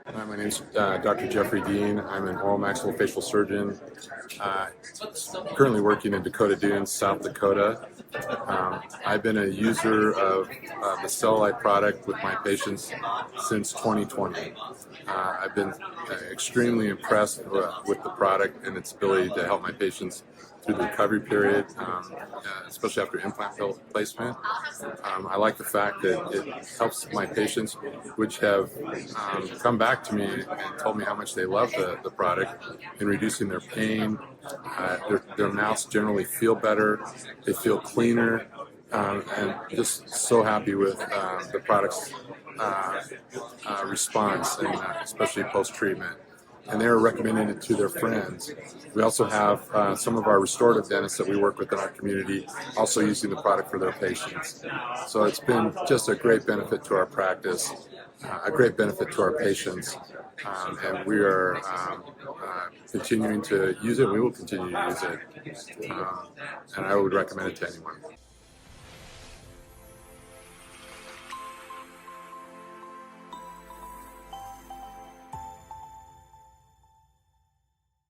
Hi, my name is Dr. Jeffrey Dean. I'm an oral maxillofacial surgeon, uh, currently working in Dakota Dunes, South Dakota. I've been a user of the StellaLife product with my patients since 2020. I've been extremely impressed with the product and its ability to help my patients through the recovery period, especially after implant placement. I like the fact that it helps my patients, which have come back to me and told me how much they love the product in reducing their pain. Their mouths generally feel better, they feel cleaner, and just so happy with the product's response, and especially post-treatment. And they're recommending it to their friends. We also have some of our restorative dentists that we work with in our community also using the product for their patients. So it's been just a great benefit to our practice, a great benefit to our patients, and we are continuing to use it. We will continue to use it, and I would recommend it to anyone.